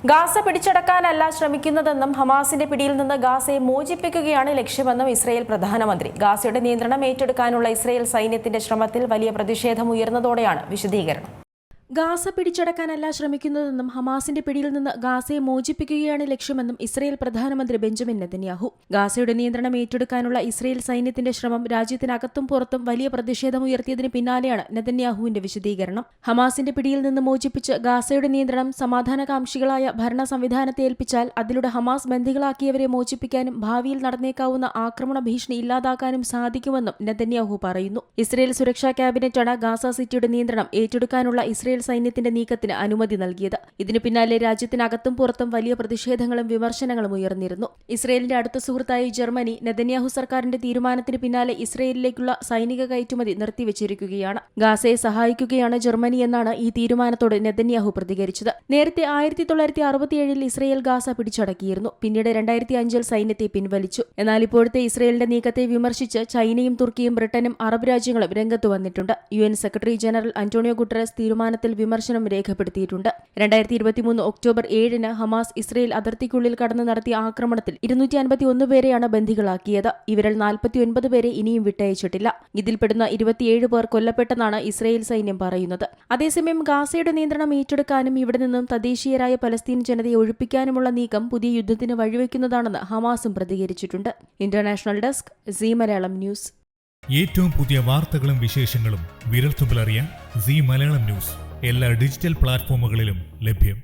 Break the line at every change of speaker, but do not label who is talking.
Gaza പിടിച്ചടക്കാനല്ല ശ്രമിക്കുന്നതെന്നും ഹമാസിന്റെ പിടിയിൽ നിന്ന് ഗാസയെ മോചിപ്പിക്കുകയാണ് ലക്ഷ്യമെന്നും ഇസ്രായേൽ പ്രധാനമന്ത്രി. ഗാസയുടെ നിയന്ത്രണം ഏറ്റെടുക്കാനുള്ള ഇസ്രായേൽ സൈന്യത്തിന്റെ ശ്രമത്തിൽ വലിയ പ്രതിഷേധം ഉയർന്നതോടെയാണ് വിശദീകരണം. ഗാസ പിടിച്ചടക്കാനല്ല ശ്രമിക്കുന്നതെന്നും ഹമാസിന്റെ പിടിയിൽ നിന്ന് ഗാസയെ മോചിപ്പിക്കുകയാണ് ലക്ഷ്യമെന്നും ഇസ്രായേൽ പ്രധാനമന്ത്രി ബെഞ്ചമിൻ നെതന്യാഹു. ഗാസയുടെ നിയന്ത്രണം ഏറ്റെടുക്കാനുള്ള ഇസ്രായേൽ സൈന്യത്തിന്റെ ശ്രമം രാജ്യത്തിനകത്തും പുറത്തും വലിയ പ്രതിഷേധമുയർത്തിയതിന് പിന്നാലെയാണ് നെതന്യാഹുവിന്റെ വിശദീകരണം. ഹമാസിന്റെ പിടിയിൽ നിന്ന് മോചിപ്പിച്ച് ഗാസയുടെ നിയന്ത്രണം സമാധാനകാംക്ഷികളായ ഭരണ സംവിധാനത്തെ ഏൽപ്പിച്ചാൽ അതിലൂടെ ഹമാസ് ബന്ദികളാക്കിയവരെ മോചിപ്പിക്കാനും ഭാവിയിൽ നടന്നേക്കാവുന്ന ആക്രമണ ഭീഷണി ഇല്ലാതാക്കാനും സാധിക്കുമെന്നും നെതന്യാഹു പറയുന്നു. ഇസ്രായേൽ സുരക്ഷാ ക്യാബിനറ്റാണ് ഗാസ സിറ്റിയുടെ നിയന്ത്രണം ഏറ്റെടുക്കാനുള്ള ഇസ്രായേൽ സൈന്യത്തിന്റെ നീക്കത്തിന് അനുമതി നൽകിയത്. ഇതിനു പിന്നാലെ രാജ്യത്തിനകത്തും പുറത്തും വലിയ പ്രതിഷേധങ്ങളും വിമർശനങ്ങളും ഉയർന്നിരുന്നു. ഇസ്രായേലിന്റെ അടുത്ത സുഹൃത്തായ ജർമ്മനി നെതന്യാഹു സർക്കാരിന്റെ തീരുമാനത്തിന് പിന്നാലെ ഇസ്രായേലിലേക്കുള്ള സൈനിക കയറ്റുമതി നിർത്തിവച്ചിരിക്കുകയാണ്. ഗാസയെ സഹായിക്കുകയാണ് ജർമ്മനി എന്നാണ് ഈ തീരുമാനത്തോട് നെതന്യാഹു പ്രതികരിച്ചത്. നേരത്തെ 1967 ഇസ്രായേൽ ഗാസ പിടിച്ചടക്കിയിരുന്നു. പിന്നീട് 2005 സൈന്യത്തെ പിൻവലിച്ചു. എന്നാൽ ഇപ്പോഴത്തെ ഇസ്രായേലിന്റെ നീക്കത്തെ വിമർശിച്ച് ചൈനയും തുർക്കിയും ബ്രിട്ടനും അറബ് രാജ്യങ്ങളും രംഗത്ത് വന്നിട്ടുണ്ട്. UN secretary general Antonio Guterres തീരുമാനത്തിൽ വിമർശനം രേഖപ്പെടുത്തിയിട്ടുണ്ട്. 2023 ഒക്ടോബർ 7 ഹമാസ് ഇസ്രായേൽ അതിർത്തിക്കുള്ളിൽ കടന്ന് നടത്തിയ ആക്രമണത്തിൽ 251 പേരെയാണ് ബന്ദികളാക്കിയത്. ഇവരിൽ 49 പേരെ ഇനിയും വിട്ടയച്ചിട്ടില്ല. ഇതിൽപ്പെടുന്ന 27 പേർ കൊല്ലപ്പെട്ടെന്നാണ് ഇസ്രായേൽ സൈന്യം പറയുന്നത്. അതേസമയം ഗാസയുടെ നിയന്ത്രണം ഏറ്റെടുക്കാനും ഇവിടെ നിന്നും തദ്ദേശീയരായ പലസ്തീൻ ജനതയെ ഒഴിപ്പിക്കാനുമുള്ള നീക്കം പുതിയ യുദ്ധത്തിന് വഴിവെക്കുന്നതാണെന്ന് ഹമാസും പ്രതികരിച്ചിട്ടുണ്ട്. International desk Zee Malayalam news.
ഏറ്റവും പുതിയ വാർത്തകളും വിശേഷങ്ങളും വിരൽത്തുമ്പിലറിയാൻ സീ മലയാളം ന്യൂസ് എല്ലാ ഡിജിറ്റൽ പ്ലാറ്റ്ഫോമുകളിലും ലഭ്യം.